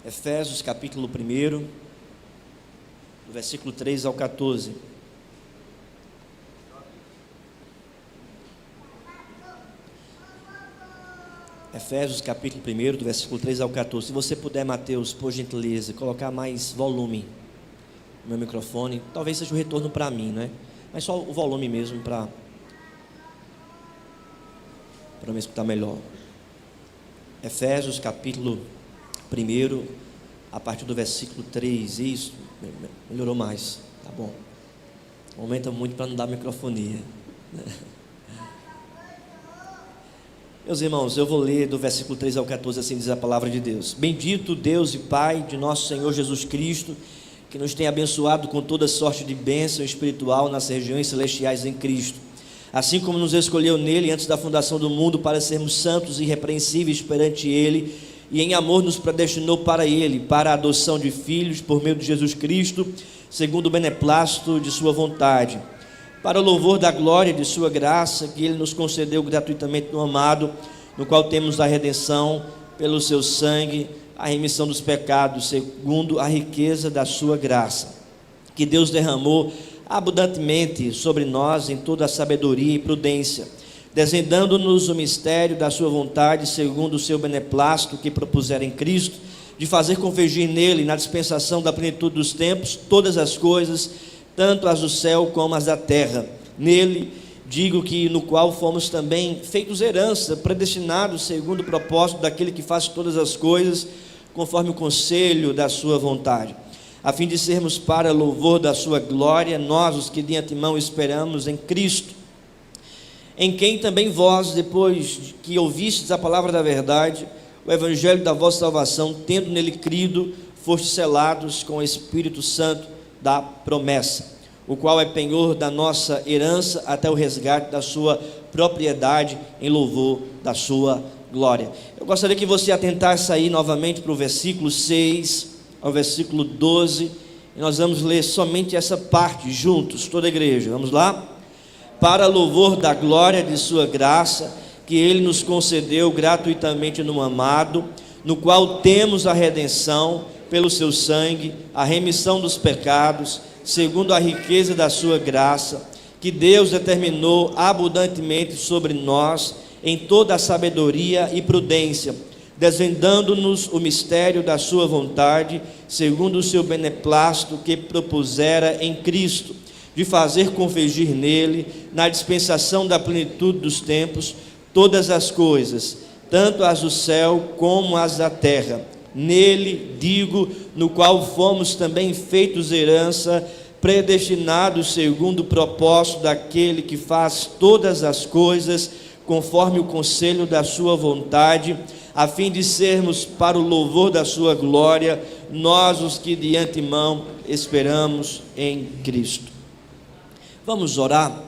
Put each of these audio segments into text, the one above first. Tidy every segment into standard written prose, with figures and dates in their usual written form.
Efésios capítulo 1, do versículo 3 ao 14. Efésios capítulo 1, do versículo 3 ao 14. Se você puder, Mateus, por gentileza, colocar mais volume no meu microfone. Talvez seja o retorno para mim, né? Mas só o volume mesmo para me escutar melhor. Efésios capítulo 1, a partir do versículo 3. Isso, melhorou mais, tá bom. Aumenta muito para não dar microfonia. Meus irmãos, eu vou ler do versículo 3 ao 14, assim diz a palavra de Deus. Bendito Deus e Pai de nosso Senhor Jesus Cristo, que nos tem abençoado com toda sorte de bênção espiritual nas regiões celestiais em Cristo, assim como nos escolheu nele antes da fundação do mundo para sermos santos e irrepreensíveis perante ele, e em amor nos predestinou para ele, para a adoção de filhos por meio de Jesus Cristo, segundo o beneplácito de sua vontade, para o louvor da glória de sua graça, que ele nos concedeu gratuitamente no amado, no qual temos a redenção pelo seu sangue, a remissão dos pecados, segundo a riqueza da sua graça, que Deus derramou abundantemente sobre nós em toda a sabedoria e prudência, desvendando-nos o mistério da sua vontade, segundo o seu beneplácito que propusera em Cristo, de fazer convergir nele, na dispensação da plenitude dos tempos, todas as coisas, tanto as do céu como as da terra. Nele, digo que no qual fomos também feitos herança, predestinados segundo o propósito daquele que faz todas as coisas, conforme o conselho da sua vontade, a fim de sermos para louvor da sua glória, nós os que de antemão esperamos em Cristo, em quem também vós, depois que ouvistes a palavra da verdade, o evangelho da vossa salvação, tendo nele crido, fostes selados com o Espírito Santo da promessa, o qual é penhor da nossa herança até o resgate da sua propriedade, em louvor da sua glória. Eu gostaria que você atentasse aí novamente para o versículo 6 ao versículo 12, e nós vamos ler somente essa parte juntos, toda a igreja. Vamos lá? Para louvor da glória de sua graça, que ele nos concedeu gratuitamente no amado, no qual temos a redenção pelo seu sangue, a remissão dos pecados, segundo a riqueza da sua graça, que Deus determinou abundantemente sobre nós em toda a sabedoria e prudência, desvendando-nos o mistério da sua vontade, segundo o seu beneplácito que propusera em Cristo, de fazer convergir nele, na dispensação da plenitude dos tempos, todas as coisas, tanto as do céu como as da terra. Nele, digo, no qual fomos também feitos herança, predestinados segundo o propósito daquele que faz todas as coisas, conforme o conselho da sua vontade, a fim de sermos para o louvor da sua glória, nós os que de antemão esperamos em Cristo. Vamos orar.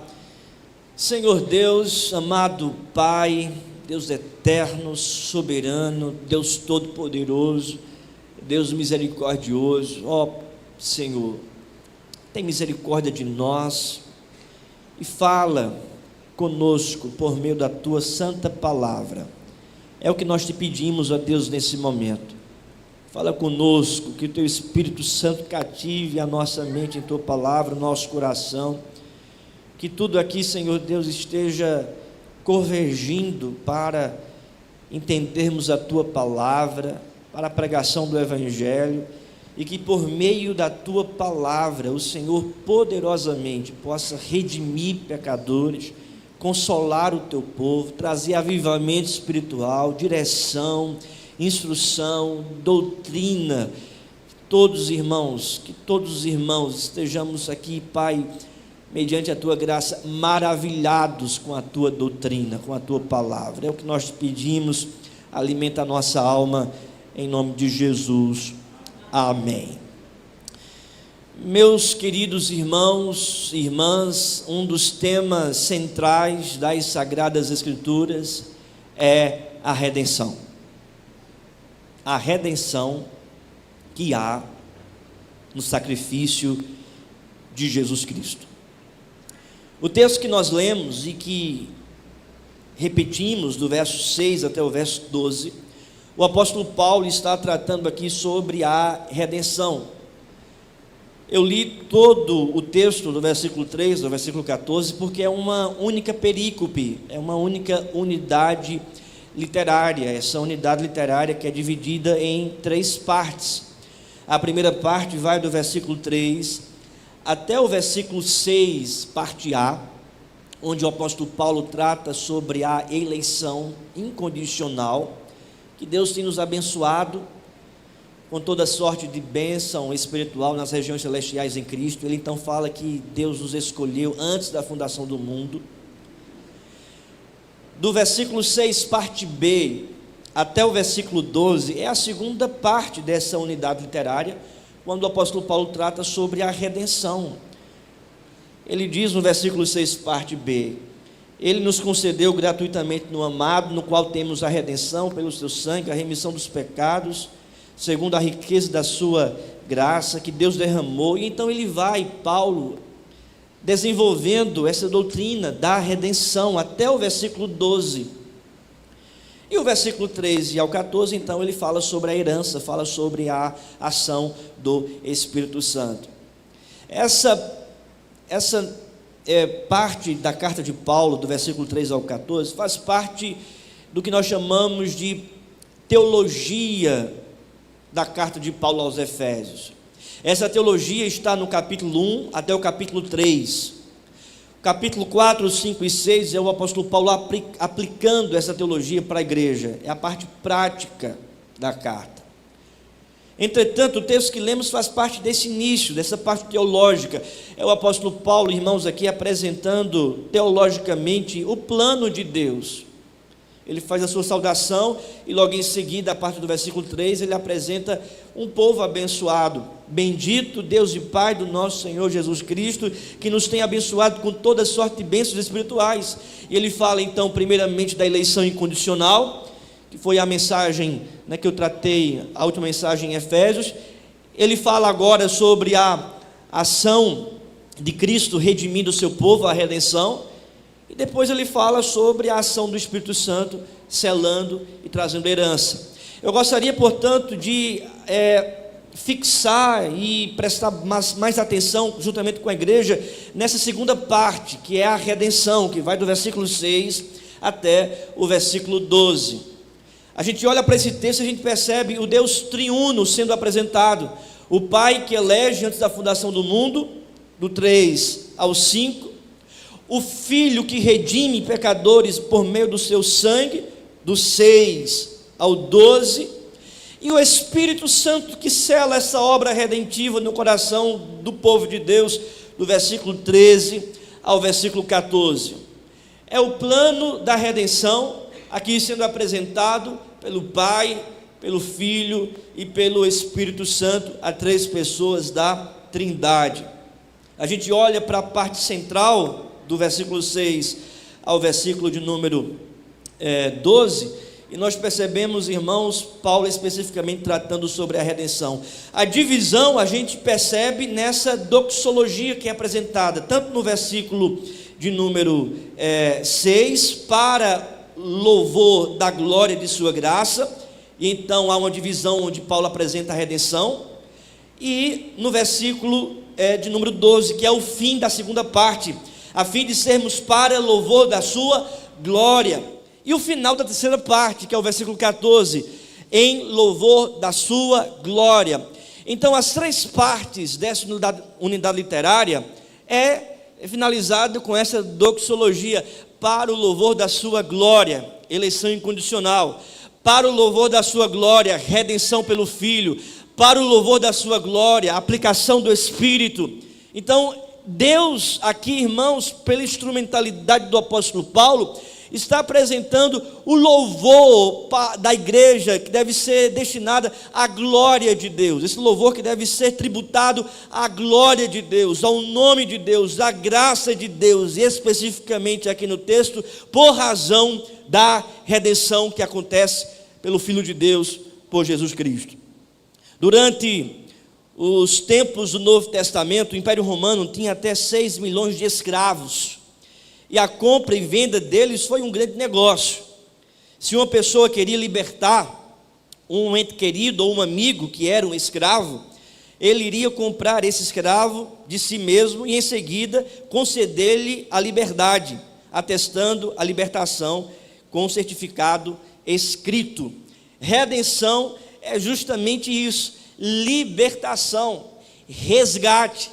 Senhor Deus, amado Pai, Deus eterno, soberano, Deus todo-poderoso, Deus misericordioso, ó Senhor, tem misericórdia de nós e fala conosco por meio da Tua santa palavra. É o que nós te pedimos, ó Deus, nesse momento. Fala conosco, que o Teu Espírito Santo cative a nossa mente em Tua palavra, o nosso coração, que tudo aqui, Senhor Deus, esteja convergindo para entendermos a Tua palavra, para a pregação do Evangelho, e que por meio da Tua palavra, o Senhor poderosamente possa redimir pecadores, consolar o Teu povo, trazer avivamento espiritual, direção, instrução, doutrina. Todos irmãos, que todos os irmãos estejamos aqui, Pai, mediante a Tua graça, maravilhados com a Tua doutrina, com a Tua palavra. É o que nós te pedimos, alimenta a nossa alma, em nome de Jesus, amém. Meus queridos irmãos e irmãs, um dos temas centrais das Sagradas Escrituras é a redenção. A redenção que há no sacrifício de Jesus Cristo. O texto que nós lemos e que repetimos do verso 6 até o verso 12, o apóstolo Paulo está tratando aqui sobre a redenção. Eu li todo o texto do versículo 3 ao versículo 14, porque é uma única perícope, é uma única unidade literária. Essa unidade literária que é dividida em 3 partes. A primeira parte vai do versículo 3 até o versículo 6, parte A, onde o apóstolo Paulo trata sobre a eleição incondicional, que Deus tem nos abençoado com toda sorte de bênção espiritual nas regiões celestiais em Cristo. Ele então fala que Deus nos escolheu antes da fundação do mundo. Do versículo 6, parte B, até o versículo 12, é a segunda parte dessa unidade literária, quando o apóstolo Paulo trata sobre a redenção. Ele diz no versículo 6, parte B: Ele nos concedeu gratuitamente no amado, no qual temos a redenção pelo seu sangue, a remissão dos pecados, segundo a riqueza da sua graça, que Deus derramou. E então ele vai, Paulo, desenvolvendo essa doutrina da redenção, até o versículo 12. E o versículo 13 ao 14, então, ele fala sobre a herança, fala sobre a ação do Espírito Santo. Essa parte da carta de Paulo, do versículo 3 ao 14, faz parte do que nós chamamos de teologia da carta de Paulo aos Efésios. Essa teologia está no capítulo 1 até o capítulo 3. Capítulo 4, 5 e 6 é o apóstolo Paulo aplicando essa teologia para a igreja. É a parte prática da carta. Entretanto, o texto que lemos faz parte desse início, dessa parte teológica. É o apóstolo Paulo, irmãos, aqui apresentando teologicamente o plano de Deus. Ele faz a sua saudação e logo em seguida, a parte do versículo 3, ele apresenta um povo abençoado. Bendito Deus e Pai do nosso Senhor Jesus Cristo, que nos tem abençoado com toda sorte de bênçãos espirituais. E ele fala então primeiramente da eleição incondicional, que foi a mensagem, que eu tratei, a última mensagem em Efésios. Ele fala agora sobre a ação de Cristo redimindo o seu povo, a redenção. E depois ele fala sobre a ação do Espírito Santo, selando e trazendo herança. Eu gostaria, portanto, de fixar e prestar mais atenção, juntamente com a igreja, nessa segunda parte, que é a redenção, que vai do versículo 6 até o versículo 12. A gente olha para esse texto e a gente percebe o Deus triuno sendo apresentado. O Pai que elege antes da fundação do mundo, do 3 ao 5. O Filho que redime pecadores por meio do seu sangue, do 6 ao 12, e o Espírito Santo que sela essa obra redentiva no coração do povo de Deus, do versículo 13 ao versículo 14. É o plano da redenção, aqui sendo apresentado pelo Pai, pelo Filho e pelo Espírito Santo, a 3 pessoas da Trindade. A gente olha para a parte central do versículo 6 ao versículo de número 12, e nós percebemos, irmãos, Paulo especificamente tratando sobre a redenção. A divisão a gente percebe nessa doxologia que é apresentada, tanto no versículo de número 6, para louvor da glória de sua graça, e então há uma divisão onde Paulo apresenta a redenção, e no versículo de número 12, que é o fim da segunda parte, a fim de sermos para louvor da sua glória. E o final da terceira parte, que é o versículo 14, em louvor da sua glória. Então, as 3 partes dessa unidade literária é finalizado com essa doxologia: para o louvor da sua glória, eleição incondicional; para o louvor da sua glória, redenção pelo Filho; para o louvor da sua glória, aplicação do Espírito. Então, Deus aqui, irmãos, pela instrumentalidade do apóstolo Paulo, está apresentando o louvor da igreja, que deve ser destinada à glória de Deus. Esse louvor que deve ser tributado à glória de Deus, ao nome de Deus, à graça de Deus, e especificamente aqui no texto, por razão da redenção que acontece pelo Filho de Deus, por Jesus Cristo. Durante os tempos do Novo Testamento, o Império Romano tinha até 6 milhões de escravos, e a compra e venda deles foi um grande negócio. Se uma pessoa queria libertar um ente querido ou um amigo que era um escravo, ele iria comprar esse escravo de si mesmo e em seguida conceder-lhe a liberdade, atestando a libertação com um certificado escrito. Redenção é justamente isso, libertação, resgate.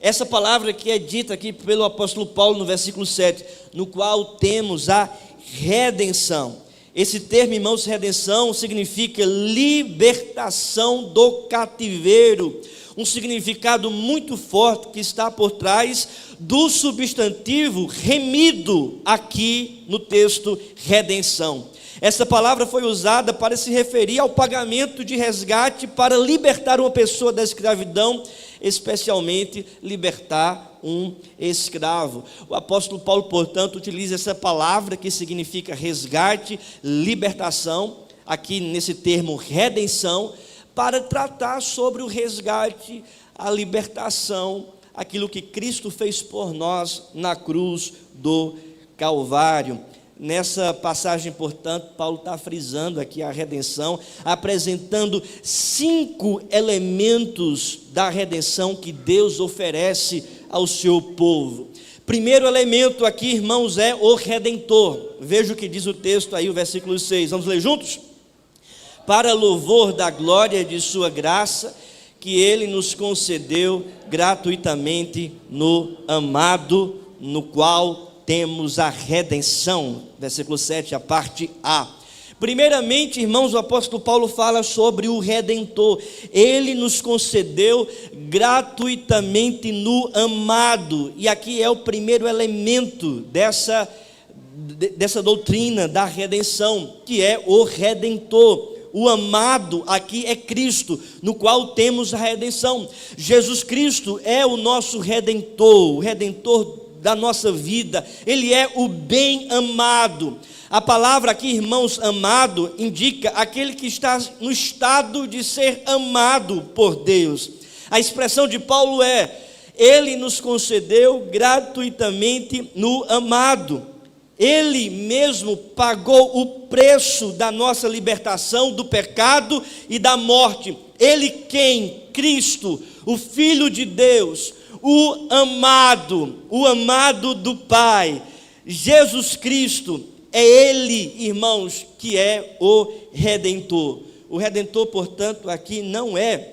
Essa palavra que é dita aqui pelo apóstolo Paulo no versículo 7, no qual temos a redenção. Esse termo, irmãos, redenção significa libertação do cativeiro, um significado muito forte que está por trás do substantivo remido aqui no texto redenção. Essa palavra foi usada para se referir ao pagamento de resgate para libertar uma pessoa da escravidão, especialmente libertar um escravo. O apóstolo Paulo, portanto, utiliza essa palavra que significa resgate, libertação, aqui nesse termo redenção, para tratar sobre o resgate, a libertação, aquilo que Cristo fez por nós na cruz do Calvário. Nessa passagem, portanto, Paulo está frisando aqui a redenção, apresentando 5 elementos da redenção que Deus oferece ao seu povo. Primeiro elemento aqui, irmãos, é o Redentor. Veja o que diz o texto aí, o versículo 6. Vamos ler juntos? Para louvor da glória de sua graça, que ele nos concedeu gratuitamente no amado, no qual temos a redenção. Versículo 7, a parte A. Primeiramente, irmãos, o apóstolo Paulo fala sobre o Redentor. Ele nos concedeu gratuitamente no amado. E aqui é o primeiro elemento dessa doutrina da redenção, que é o Redentor. O amado aqui é Cristo, no qual temos a redenção. Jesus Cristo é o nosso Redentor, o Redentor da nossa vida. Ele é o bem amado. A palavra aqui, irmãos, amado, indica aquele que está no estado de ser amado por Deus. A expressão de Paulo é: ele nos concedeu gratuitamente no amado. Ele mesmo pagou o preço da nossa libertação do pecado e da morte. Ele quem? Cristo, o Filho de Deus, o amado do Pai. Jesus Cristo, é Ele, irmãos, que é o Redentor. O Redentor, portanto, aqui não é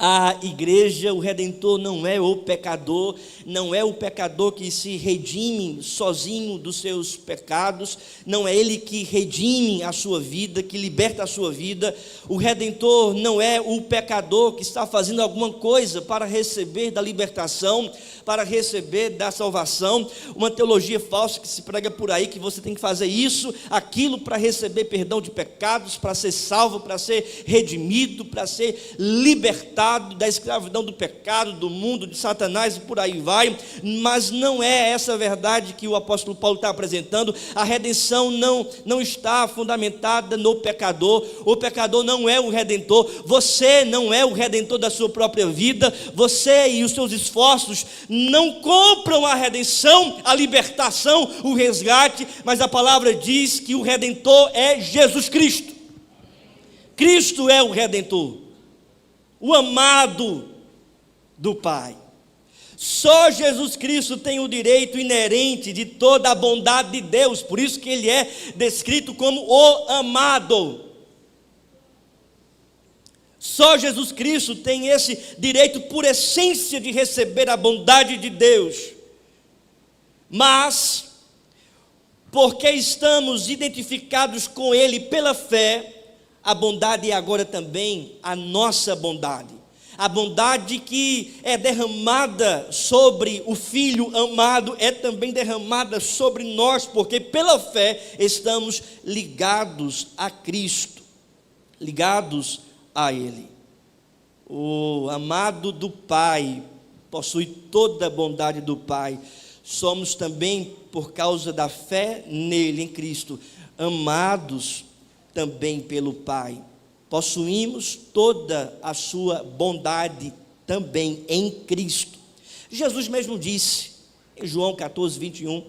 a igreja, o Redentor não é o pecador, não é o pecador que se redime sozinho dos seus pecados, não é ele que redime a sua vida, que liberta a sua vida. O Redentor não é o pecador que está fazendo alguma coisa para receber da libertação, para receber da salvação. Uma teologia falsa que se prega por aí, que você tem que fazer isso, aquilo para receber perdão de pecados, para ser salvo, para ser redimido, para ser libertado da escravidão do pecado, do mundo, de Satanás e por aí vai. Mas não é essa a verdade que o apóstolo Paulo está apresentando. A redenção não está fundamentada no pecador. O pecador não é o redentor. Você não é o redentor da sua própria vida. Você e os seus esforços não compram a redenção, a libertação, o resgate. Mas a palavra diz que o redentor é Jesus Cristo. Cristo é o redentor, o amado do Pai. Só Jesus Cristo tem o direito inerente de toda a bondade de Deus, por isso que ele é descrito como o amado. Só Jesus Cristo tem esse direito por essência de receber a bondade de Deus. Mas, porque estamos identificados com Ele pela fé, a bondade é agora também a nossa bondade. A bondade que é derramada sobre o Filho amado é também derramada sobre nós, porque pela fé estamos ligados a Cristo, ligados a Ele. O amado do Pai possui toda a bondade do Pai. Somos também, por causa da fé nele, em Cristo, amados também pelo Pai. Possuímos toda a sua bondade também em Cristo. Jesus mesmo disse, em João 14, 21,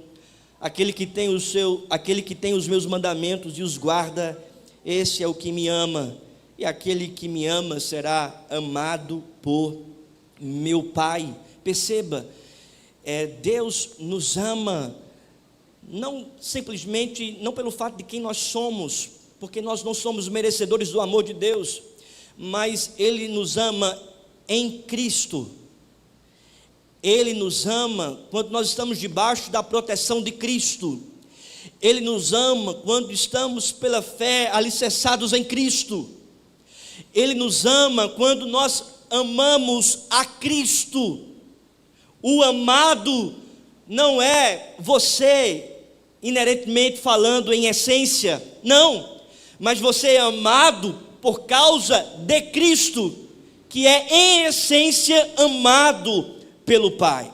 aquele que tem os meus mandamentos e os guarda, esse é o que me ama, e aquele que me ama será amado por meu Pai. Perceba, Deus nos ama, não simplesmente, não pelo fato de quem nós somos, porque nós não somos merecedores do amor de Deus, mas Ele nos ama em Cristo. Ele nos ama quando nós estamos debaixo da proteção de Cristo. Ele nos ama quando estamos pela fé alicerçados em Cristo. Ele nos ama quando nós amamos a Cristo. O amado não é você, inerentemente falando, em essência, não, mas você é amado por causa de Cristo, que é em essência amado pelo Pai.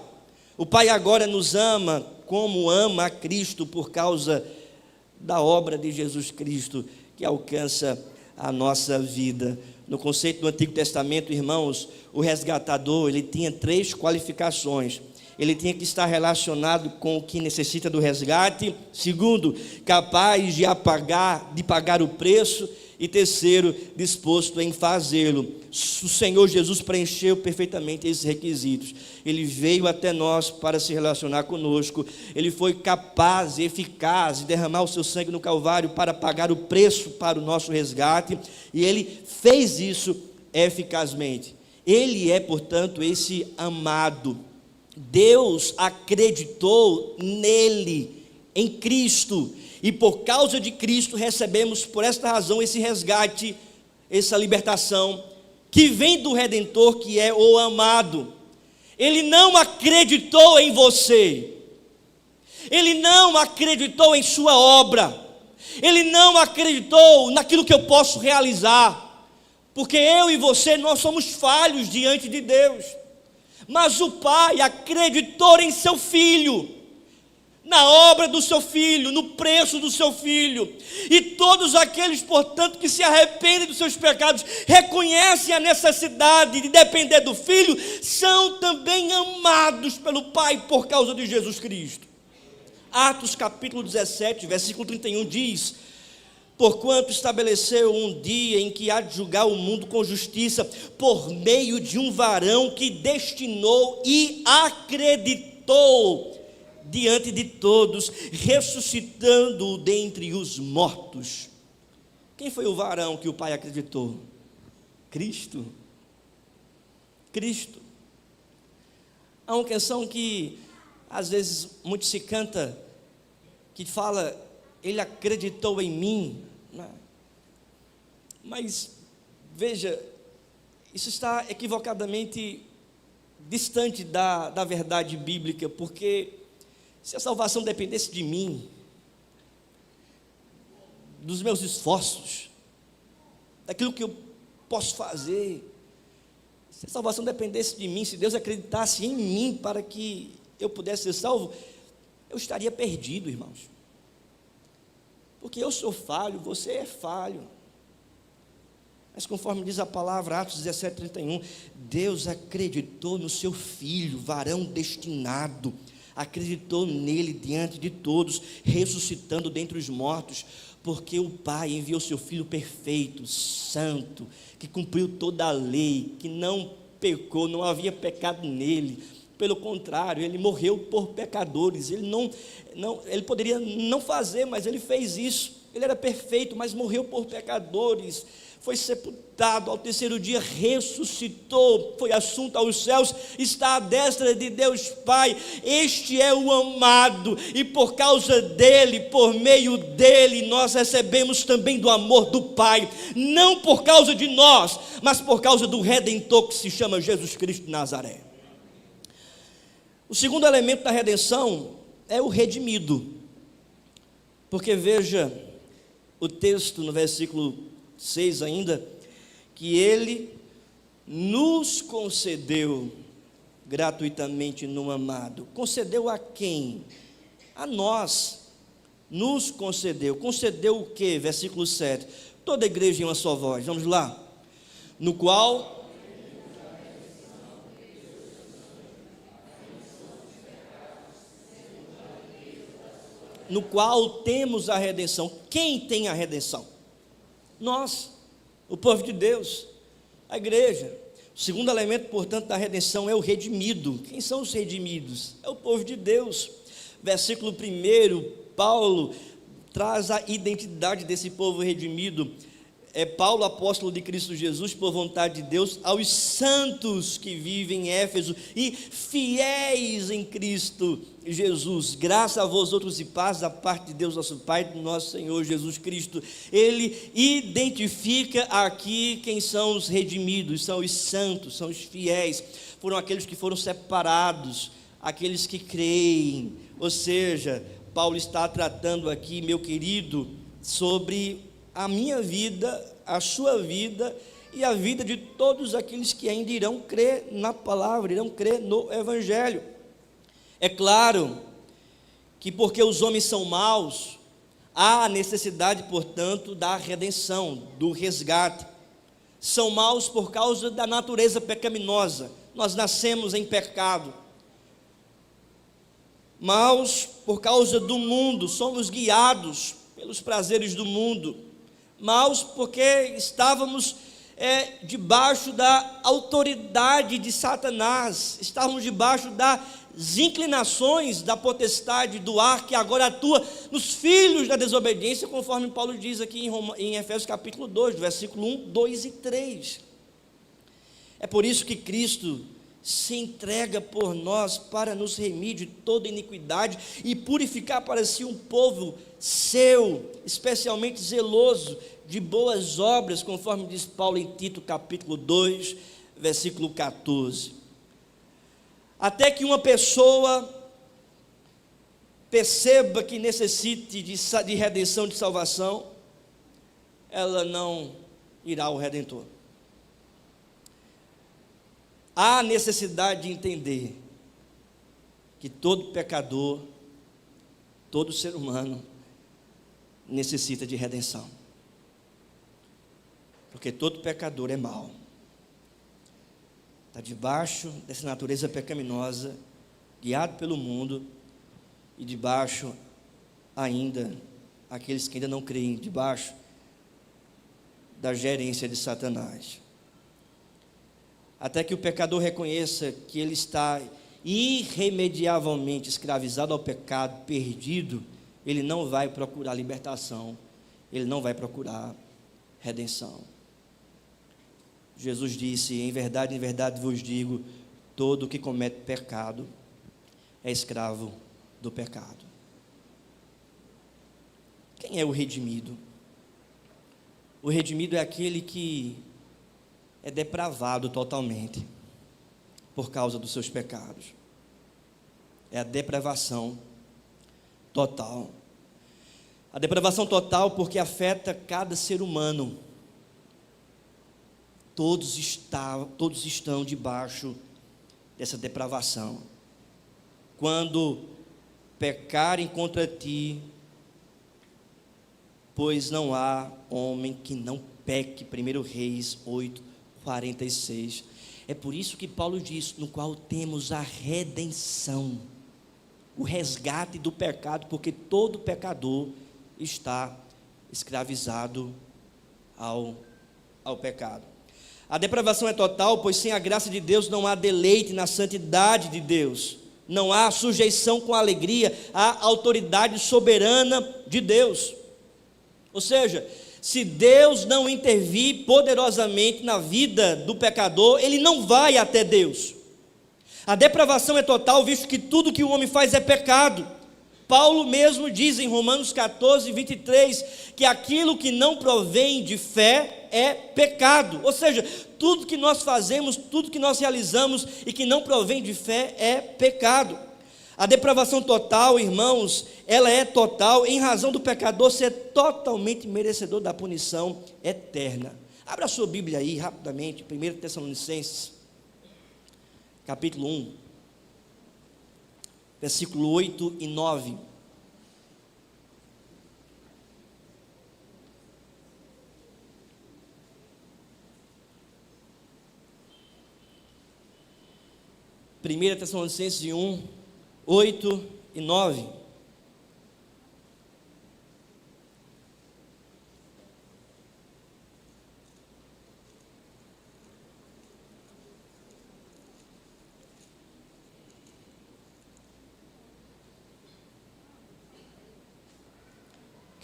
O Pai agora nos ama como ama a Cristo por causa da obra de Jesus Cristo que alcança a nossa vida. No conceito do Antigo Testamento, irmãos, o resgatador, ele tinha 3 qualificações. Ele tinha que estar relacionado com o que necessita do resgate. Segundo, capaz de pagar o preço. E terceiro, disposto em fazê-lo. O Senhor Jesus preencheu perfeitamente esses requisitos. Ele veio até nós para se relacionar conosco. Ele foi capaz e eficaz de derramar o seu sangue no Calvário para pagar o preço para o nosso resgate. E Ele fez isso eficazmente. Ele é, portanto, esse amado. Deus acreditou nele, em Cristo. E por causa de Cristo recebemos por esta razão esse resgate, essa libertação, que vem do Redentor, que é o amado. Ele não acreditou em você, ele não acreditou em sua obra, ele não acreditou naquilo que eu posso realizar, porque eu e você, nós somos falhos diante de Deus. Mas o Pai acreditou em seu Filho, na obra do seu Filho, no preço do seu Filho. E todos aqueles, portanto, que se arrependem dos seus pecados, reconhecem a necessidade de depender do Filho, são também amados pelo Pai por causa de Jesus Cristo. Atos capítulo 17, versículo 31 diz: porquanto estabeleceu um dia em que há de julgar o mundo com justiça, por meio de um varão que destinou e acreditou diante de todos, ressuscitando-o dentre os mortos. Quem foi o varão que o Pai acreditou? Cristo. Cristo. Há uma canção que às vezes muito se canta, que fala: Ele acreditou em mim, né? Mas veja, isso está equivocadamente distante da verdade bíblica, porque se a salvação dependesse de mim, dos meus esforços, daquilo que eu posso fazer, se a salvação dependesse de mim, se Deus acreditasse em mim para que eu pudesse ser salvo, eu estaria perdido, irmãos. Porque eu sou falho, você é falho. Mas conforme diz a palavra, Atos 17, 31, Deus acreditou no seu Filho, varão destinado, acreditou nele diante de todos, ressuscitando dentre os mortos, porque o Pai enviou seu Filho perfeito, santo, que cumpriu toda a lei, que não pecou, não havia pecado nele. Pelo contrário, ele morreu por pecadores. Ele poderia não fazer, mas ele fez isso. Ele era perfeito, mas morreu por pecadores. Foi sepultado, ao terceiro dia ressuscitou, foi assunto aos céus, está à destra de Deus Pai. Este é o amado, e por causa dele, por meio dele, nós recebemos também do amor do Pai, não por causa de nós, mas por causa do Redentor que se chama Jesus Cristo de Nazaré. O segundo elemento da redenção é o redimido, porque veja o texto no versículo 6 ainda, que ele nos concedeu gratuitamente no amado. Concedeu a quem? A nós. Nos concedeu. Concedeu o quê? Versículo 7. Toda a igreja em uma só voz. Vamos lá. No qual temos a redenção. Quem tem a redenção? Nós. O povo de Deus, a igreja. O segundo elemento, portanto, da redenção é o redimido. Quem são os redimidos? É o povo de Deus. Versículo 1, Paulo traz a identidade desse povo redimido. É Paulo, apóstolo de Cristo Jesus, por vontade de Deus, aos santos que vivem em Éfeso e fiéis em Cristo Jesus. Graça a vós outros e paz da parte de Deus nosso Pai, do nosso Senhor Jesus Cristo. Ele identifica aqui quem são os redimidos, são os santos, são os fiéis, foram aqueles que foram separados, aqueles que creem. Ou seja, Paulo está tratando aqui, meu querido, sobre a minha vida, a sua vida e a vida de todos aqueles que ainda irão crer na palavra, irão crer no Evangelho. É claro que porque os homens são maus, há necessidade, portanto, da redenção, do resgate. São maus por causa da natureza pecaminosa. Nós nascemos em pecado. Maus por causa do mundo, somos guiados pelos prazeres do mundo. Maus porque estávamos debaixo da autoridade de Satanás, estávamos debaixo das inclinações da potestade do ar que agora atua nos filhos da desobediência, conforme Paulo diz aqui em Efésios capítulo 2, versículo 1, 2 e 3. É por isso que Cristo se entrega por nós para nos remir de toda iniquidade e purificar para si um povo seu, especialmente zeloso de boas obras, conforme diz Paulo em Tito capítulo 2, versículo 14. Até que uma pessoa perceba que necessite de redenção, de salvação, ela não irá ao Redentor. Há necessidade de entender que todo pecador, todo ser humano necessita de redenção, porque todo pecador é mau, está debaixo dessa natureza pecaminosa, guiado pelo mundo, e debaixo ainda, aqueles que ainda não creem, debaixo da gerência de Satanás. Até que o pecador reconheça que ele está irremediavelmente escravizado ao pecado, perdido, ele não vai procurar libertação, ele não vai procurar redenção. Jesus disse: em verdade vos digo, todo que comete pecado é escravo do pecado. Quem é o redimido? O redimido é aquele que é depravado totalmente por causa dos seus pecados. É a depravação total. A depravação total porque afeta cada ser humano. Todos estão debaixo dessa depravação. Quando pecarem contra ti, pois não há homem que não peque. 1 Reis 8:46. É por isso que Paulo diz, no qual temos a redenção, o resgate do pecado, porque todo pecador está escravizado ao pecado. A depravação é total, pois sem a graça de Deus não há deleite na santidade de Deus, não há sujeição com alegria à autoridade soberana de Deus. Ou seja, se Deus não intervir poderosamente na vida do pecador, ele não vai até Deus. A depravação é total, visto que tudo que o homem faz é pecado. Paulo mesmo diz em Romanos 14:23, que aquilo que não provém de fé é pecado. Ou seja, tudo que nós fazemos, tudo que nós realizamos e que não provém de fé é pecado. A depravação total, irmãos, ela é total em razão do pecador ser totalmente merecedor da punição eterna. Abra a sua Bíblia aí, rapidamente, 1 Tessalonicenses, capítulo 1, versículo 8 e 9. Primeira Tessalonicenses 1, 8 e 9.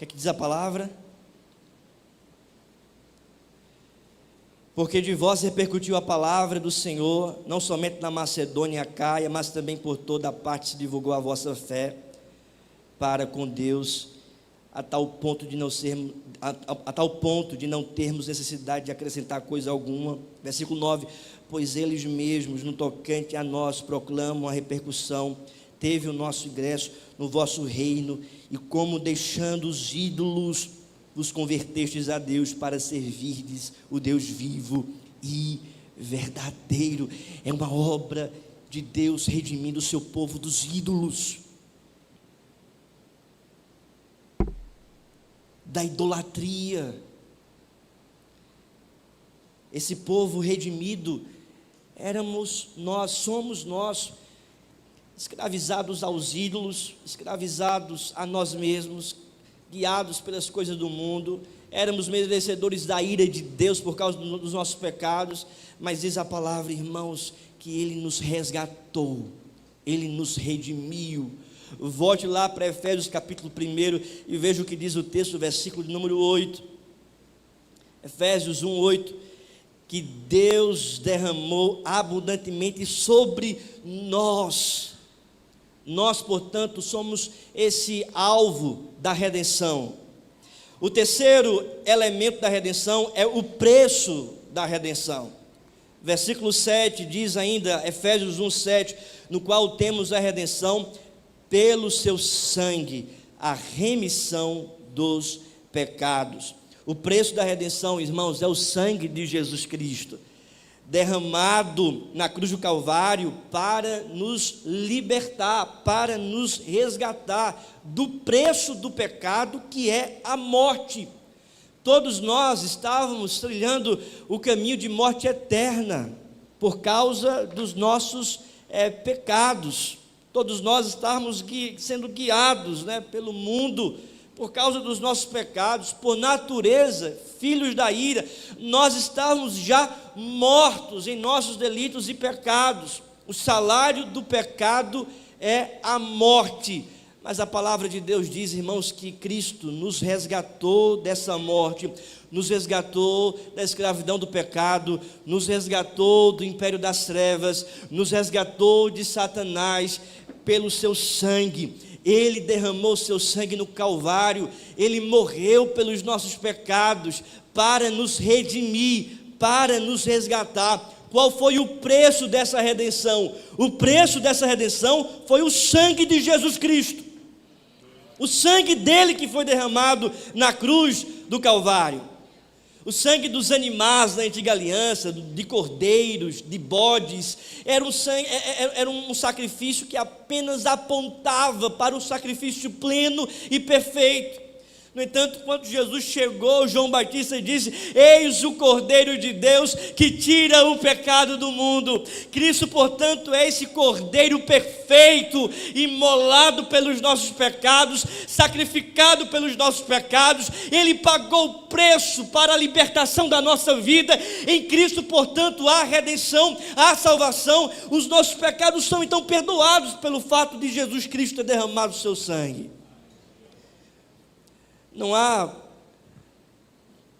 que é que diz a palavra? Porque de vós repercutiu a palavra do Senhor, não somente na Macedônia e Acaia, mas também por toda a parte se divulgou a vossa fé para com Deus, a tal ponto de não termos necessidade de acrescentar coisa alguma. Versículo 9: pois eles mesmos, no tocante a nós, proclamam a repercussão, teve o nosso ingresso no vosso reino, e como deixando os ídolos, vos convertestes a Deus para servirdes o Deus vivo e verdadeiro. É uma obra de Deus redimindo o seu povo dos ídolos, da idolatria. Esse povo redimido somos nós, escravizados aos ídolos, escravizados a nós mesmos, guiados pelas coisas do mundo. Éramos merecedores da ira de Deus por causa dos nossos pecados, mas diz a palavra, irmãos, que Ele nos resgatou, Ele nos redimiu. Volte lá para Efésios capítulo 1 e veja o que diz o texto, versículo de número 8. Efésios 1:8, que Deus derramou abundantemente sobre nós. Nós, portanto, somos esse alvo da redenção. O terceiro elemento da redenção é o preço da redenção. Versículo 7 diz ainda, Efésios 1:7, no qual temos a redenção pelo seu sangue, a remissão dos pecados. O preço da redenção, irmãos, é o sangue de Jesus Cristo, derramado na cruz do Calvário para nos libertar, para nos resgatar do preço do pecado, que é a morte. Todos nós estávamos trilhando o caminho de morte eterna por causa dos nossos pecados. Todos nós estávamos sendo guiados, pelo mundo por causa dos nossos pecados, por natureza, filhos da ira. Nós estávamos já mortos em nossos delitos e pecados. O salário do pecado é a morte. Mas a palavra de Deus diz, irmãos, que Cristo nos resgatou dessa morte, nos resgatou da escravidão do pecado, nos resgatou do império das trevas, nos resgatou de Satanás pelo seu sangue. Ele derramou seu sangue no Calvário, Ele morreu pelos nossos pecados, para nos redimir, para nos resgatar. Qual foi o preço dessa redenção? O preço dessa redenção foi o sangue de Jesus Cristo, o sangue dele que foi derramado na cruz do Calvário. O sangue dos animais da antiga aliança, de cordeiros, de bodes, era um sacrifício que apenas apontava para o sacrifício pleno e perfeito. No entanto, quando Jesus chegou, João Batista disse: eis o Cordeiro de Deus que tira o pecado do mundo. Cristo, portanto, é esse Cordeiro perfeito, imolado pelos nossos pecados, sacrificado pelos nossos pecados. Ele pagou o preço para a libertação da nossa vida. Em Cristo, portanto, há redenção, há salvação. Os nossos pecados são então perdoados pelo fato de Jesus Cristo ter derramado o seu sangue. Não há,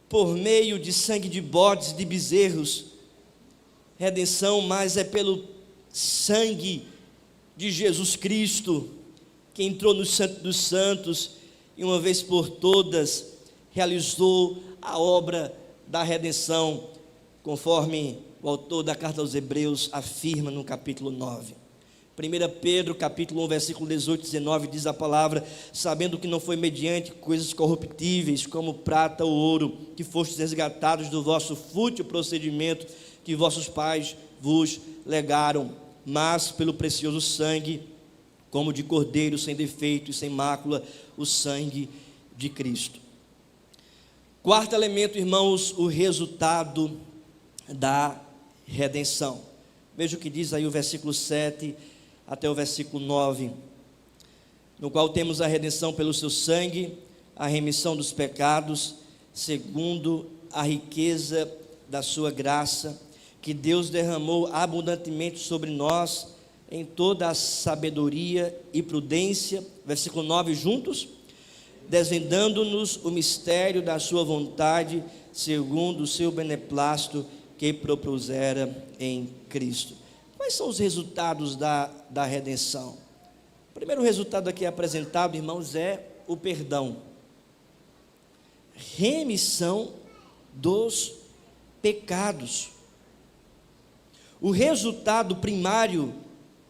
por meio de sangue de bodes, de bezerros, redenção, mas é pelo sangue de Jesus Cristo, que entrou no Santo dos Santos e uma vez por todas realizou a obra da redenção, conforme o autor da carta aos Hebreus afirma no capítulo 9. 1 Pedro, capítulo 1, versículo 18 e 19, diz a palavra: sabendo que não foi mediante coisas corruptíveis, como prata ou ouro, que fostes resgatados do vosso fútil procedimento que vossos pais vos legaram, mas pelo precioso sangue, como de cordeiro sem defeito e sem mácula, o sangue de Cristo. Quarto elemento, irmãos, o resultado da redenção. Veja o que diz aí o versículo 7 até o versículo 9, no qual temos a redenção pelo seu sangue, a remissão dos pecados, segundo a riqueza da sua graça, que Deus derramou abundantemente sobre nós, em toda a sabedoria e prudência. Versículo 9, juntos: desvendando-nos o mistério da sua vontade, segundo o seu beneplácito que propusera em Cristo. Quais são os resultados da redenção? O primeiro resultado aqui apresentado, irmãos, é o perdão. Remissão dos pecados. O resultado primário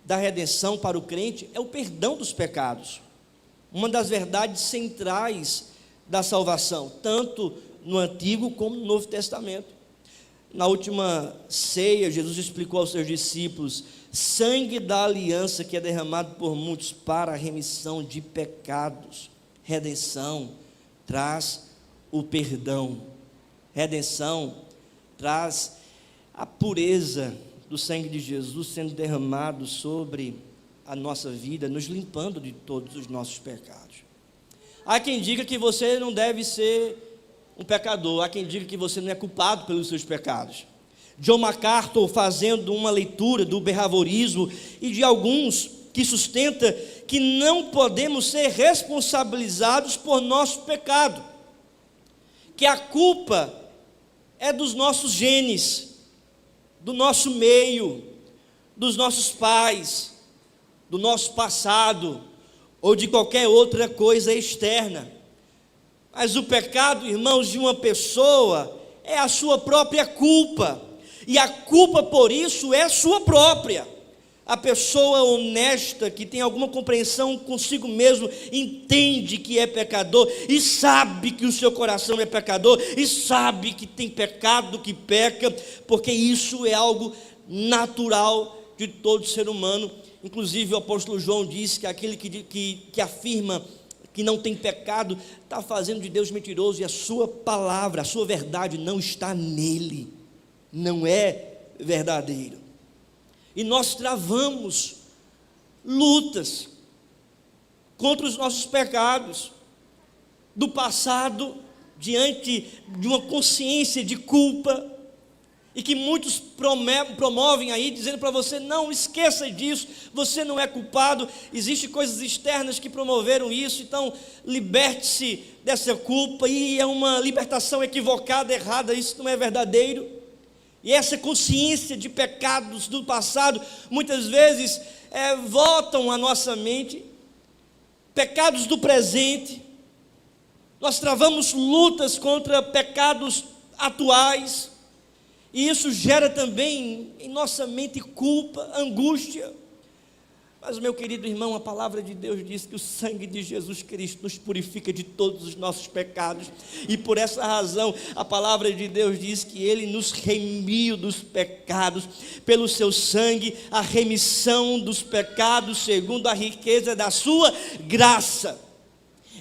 da redenção para o crente é o perdão dos pecados. Uma das verdades centrais da salvação, tanto no Antigo como no Novo Testamento. Na última ceia, Jesus explicou aos seus discípulos: sangue da aliança que é derramado por muitos para a remissão de pecados. Redenção traz o perdão. Redenção traz a pureza do sangue de Jesus sendo derramado sobre a nossa vida, nos limpando de todos os nossos pecados. Há quem diga que você não deve ser um pecador, há quem diga que você não é culpado pelos seus pecados. John MacArthur, fazendo uma leitura do behaviorismo e de alguns que sustenta que não podemos ser responsabilizados por nosso pecado, que a culpa é dos nossos genes, do nosso meio, dos nossos pais, do nosso passado, ou de qualquer outra coisa externa. Mas o pecado, irmãos, de uma pessoa é a sua própria culpa, e a culpa por isso é sua própria. A pessoa honesta, que tem alguma compreensão consigo mesmo, entende que é pecador, e sabe que o seu coração é pecador, e sabe que tem pecado, que peca, porque isso é algo natural de todo ser humano. Inclusive o apóstolo João diz que aquele que afirma que não tem pecado, está fazendo de Deus mentiroso, e a sua palavra, a sua verdade não está nele, não é verdadeiro. E nós travamos lutas contra os nossos pecados do passado, diante de uma consciência de culpa, e que muitos promovem aí, dizendo para você: não esqueça disso, você não é culpado. Existem coisas externas que promoveram isso, então liberte-se dessa culpa. E é uma libertação equivocada, errada, isso não é verdadeiro. E essa consciência de pecados do passado, muitas vezes voltam à nossa mente, pecados do presente. Nós travamos lutas contra pecados atuais, e isso gera também em nossa mente culpa, angústia. Mas, meu querido irmão, a palavra de Deus diz que o sangue de Jesus Cristo nos purifica de todos os nossos pecados, e por essa razão a palavra de Deus diz que Ele nos remiu dos pecados, pelo seu sangue, a remissão dos pecados, segundo a riqueza da sua graça.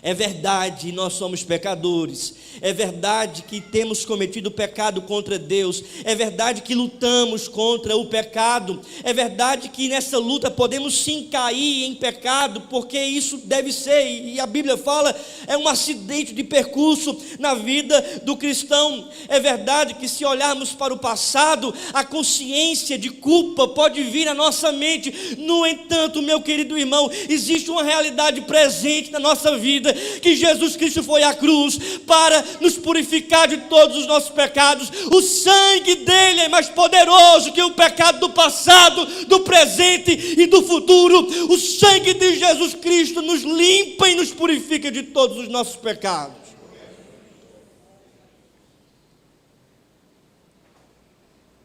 É verdade, nós somos pecadores, é verdade que temos cometido pecado contra Deus, é verdade que lutamos contra o pecado, é verdade que nessa luta podemos sim cair em pecado, porque isso deve ser, e a Bíblia fala, é um acidente de percurso na vida do cristão. É verdade que se olharmos para o passado, a consciência de culpa pode vir à nossa mente. No entanto, meu querido irmão, existe uma realidade presente na nossa vida, que Jesus Cristo foi à cruz para nos purificar de todos os nossos pecados. O sangue dele é mais poderoso que o pecado do passado, do presente e do futuro. O sangue de Jesus Cristo nos limpa e nos purifica de todos os nossos pecados.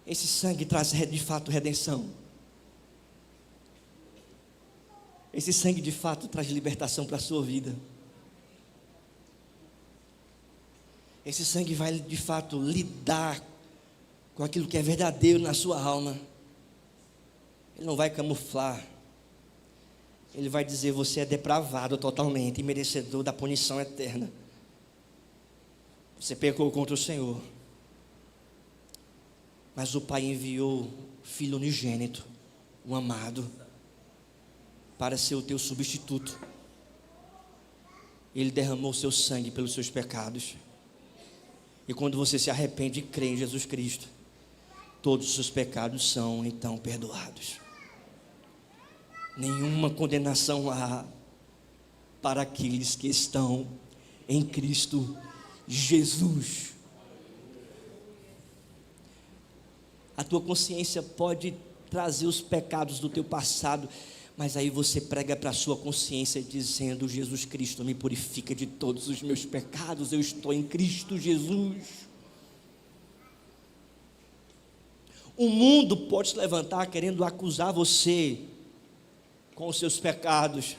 Esse sangue traz de fato redenção. Esse sangue de fato traz libertação para a sua vida. Esse sangue vai de fato lidar com aquilo que é verdadeiro na sua alma. Ele não vai camuflar. Ele vai dizer: você é depravado totalmente e merecedor da punição eterna. Você pecou contra o Senhor. Mas o Pai enviou o Filho unigênito, o amado, para ser o teu substituto. Ele derramou o seu sangue pelos seus pecados. E quando você se arrepende e crê em Jesus Cristo, todos os seus pecados são então perdoados. Nenhuma condenação há para aqueles que estão em Cristo Jesus. A tua consciência pode trazer os pecados do teu passado, mas aí você prega para a sua consciência dizendo: Jesus Cristo me purifica de todos os meus pecados, eu estou em Cristo Jesus. O mundo pode se levantar querendo acusar você com os seus pecados,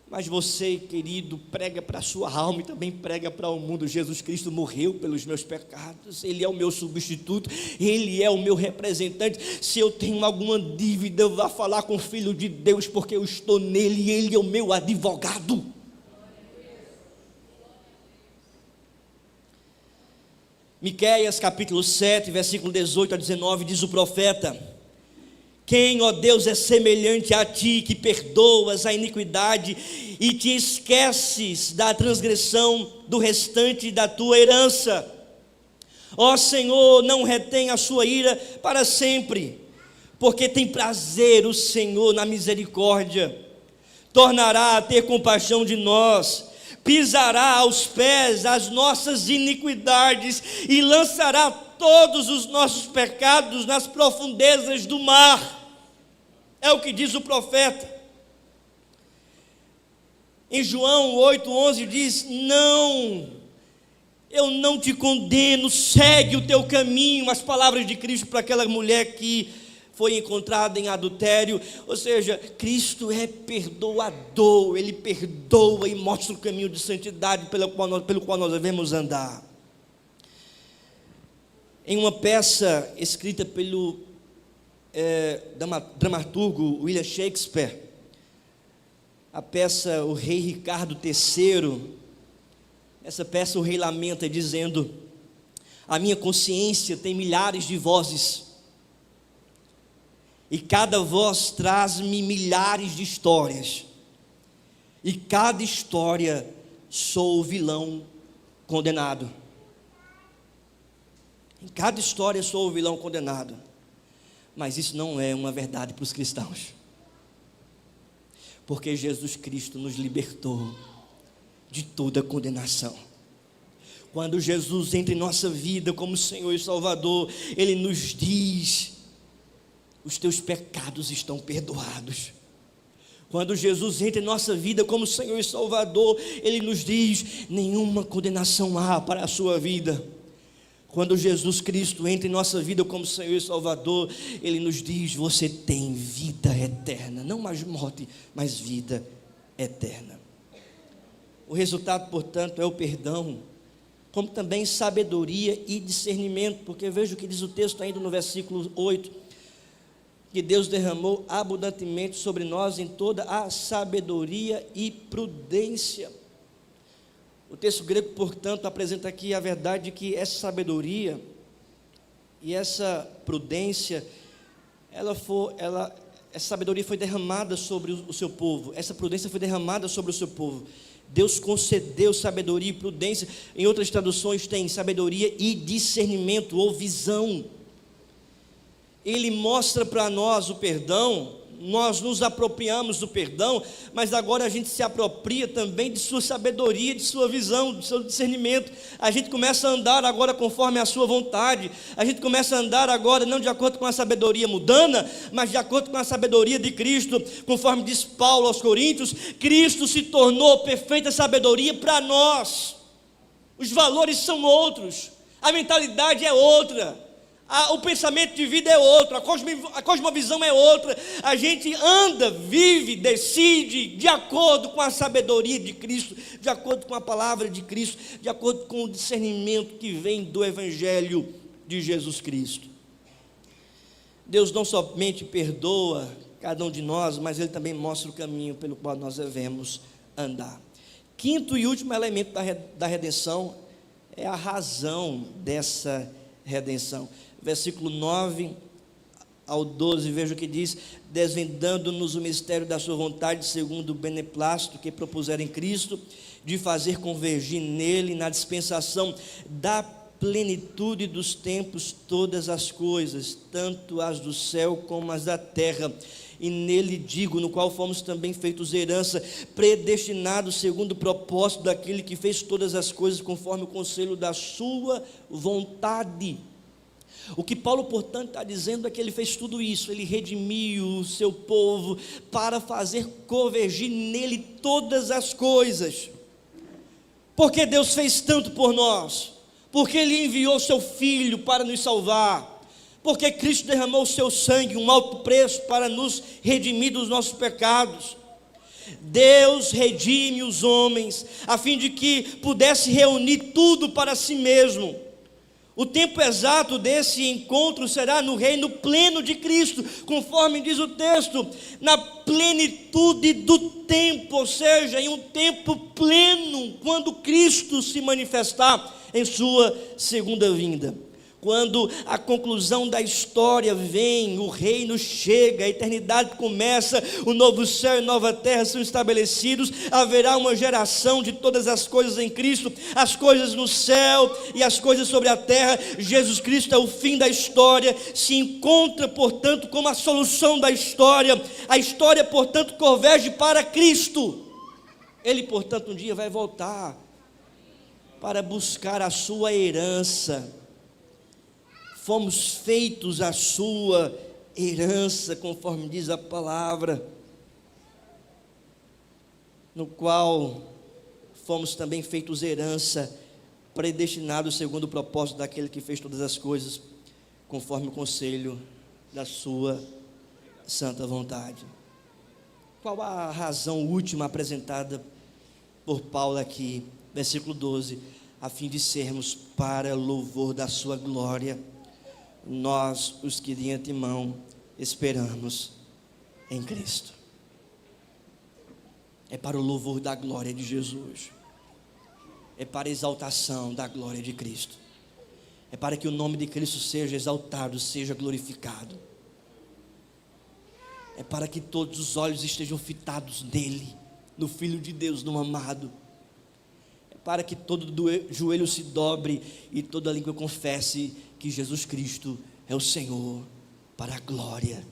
mas você, querido, prega para a sua alma e também prega para o mundo: Jesus Cristo morreu pelos meus pecados, Ele é o meu substituto, Ele é o meu representante. Se eu tenho alguma dívida, eu vou falar com o Filho de Deus, porque eu estou nele e Ele é o meu advogado. Miqueias capítulo 7, versículo 18 a 19, diz o profeta: quem, ó Deus, é semelhante a ti, que perdoas a iniquidade e te esqueces da transgressão do restante da tua herança? Ó Senhor, não retém a sua ira para sempre, porque tem prazer o Senhor na misericórdia. Tornará a ter compaixão de nós, pisará aos pés as nossas iniquidades e lançará todos os nossos pecados nas profundezas do mar. É o que diz o profeta. Em João 8,11 diz: não, eu não te condeno, segue o teu caminho. As palavras de Cristo para aquela mulher que foi encontrada em adultério. Ou seja, Cristo é perdoador, Ele perdoa e mostra o caminho de santidade pelo qual nós devemos andar. Em uma peça escrita pelo dramaturgo William Shakespeare, a peça O Rei Ricardo III, essa peça o rei lamenta dizendo: a minha consciência tem milhares de vozes, e cada voz traz-me milhares de histórias, e cada história sou o vilão condenado. Em cada história sou o vilão condenado. Mas isso não é uma verdade para os cristãos, porque Jesus Cristo nos libertou de toda condenação. Quando Jesus entra em nossa vida como Senhor e Salvador, Ele nos diz: os teus pecados estão perdoados. Quando Jesus entra em nossa vida como Senhor e Salvador, Ele nos diz: nenhuma condenação há para a sua vida. Quando Jesus Cristo entra em nossa vida como Senhor e Salvador, Ele nos diz: você tem vida eterna, não mais morte, mas vida eterna. O resultado, portanto, é o perdão, como também sabedoria e discernimento, porque veja o que diz o texto ainda no versículo 8, que Deus derramou abundantemente sobre nós em toda a sabedoria e prudência. O texto grego, portanto, apresenta aqui a verdade de que essa sabedoria e essa prudência, essa sabedoria foi derramada sobre o seu povo, essa prudência foi derramada sobre o seu povo. Deus concedeu sabedoria e prudência. Em outras traduções tem sabedoria e discernimento ou visão. Ele mostra para nós o perdão, nós nos apropriamos do perdão, mas agora a gente se apropria também de sua sabedoria, de sua visão, do seu discernimento. A gente começa a andar agora conforme a sua vontade. A gente começa a andar agora não de acordo com a sabedoria mundana, mas de acordo com a sabedoria de Cristo. Conforme diz Paulo aos Coríntios, Cristo se tornou perfeita sabedoria para nós. Os valores são outros, a mentalidade é outra, o pensamento de vida é outro, a cosmovisão é outra. A gente anda, vive, decide de acordo com a sabedoria de Cristo, de acordo com a palavra de Cristo, de acordo com o discernimento que vem do Evangelho de Jesus Cristo. Deus não somente perdoa cada um de nós, mas Ele também mostra o caminho pelo qual nós devemos andar. Quinto e último elemento da redenção é a razão dessa redenção. Versículo 9 ao 12, veja o que diz: desvendando-nos o mistério da sua vontade, segundo o beneplácito que propuseram em Cristo, de fazer convergir nele, na dispensação da plenitude dos tempos, todas as coisas, tanto as do céu como as da terra, e nele digo, no qual fomos também feitos herança, predestinados segundo o propósito daquele que fez todas as coisas conforme o conselho da sua vontade. O que Paulo, portanto, está dizendo é que ele fez tudo isso, ele redimiu o seu povo para fazer convergir nele todas as coisas. Porque Deus fez tanto por nós, porque Ele enviou seu Filho para nos salvar, porque Cristo derramou o seu sangue, um alto preço para nos redimir dos nossos pecados. Deus redime os homens, a fim de que pudesse reunir tudo para si mesmo. O tempo exato desse encontro será no reino pleno de Cristo, conforme diz o texto, na plenitude do tempo, ou seja, em um tempo pleno, quando Cristo se manifestar em sua segunda vinda. Quando a conclusão da história vem, o reino chega, a eternidade começa, o novo céu e nova terra são estabelecidos, haverá uma geração de todas as coisas em Cristo, as coisas no céu e as coisas sobre a terra. Jesus Cristo é o fim da história, se encontra, portanto, como a solução da história. A história, portanto, converge para Cristo. Ele, portanto, um dia vai voltar para buscar a sua herança. Fomos feitos a sua herança, conforme diz a palavra, no qual fomos também feitos herança, predestinados segundo o propósito daquele que fez todas as coisas, conforme o conselho da sua santa vontade. Qual a razão última apresentada por Paulo aqui, versículo 12, a fim de sermos para louvor da sua glória, nós, os que de antemão esperamos em Cristo. É para o louvor da glória de Jesus, é para a exaltação da glória de Cristo, é para que o nome de Cristo seja exaltado, seja glorificado, é para que todos os olhos estejam fitados nele, no Filho de Deus, no amado, é para que todo joelho se dobre e toda língua confesse que Jesus Cristo é o Senhor, para a glória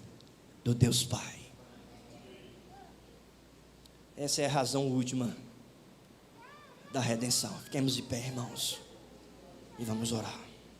do Deus Pai. Essa é a razão última da redenção. Fiquemos de pé, irmãos, e vamos orar.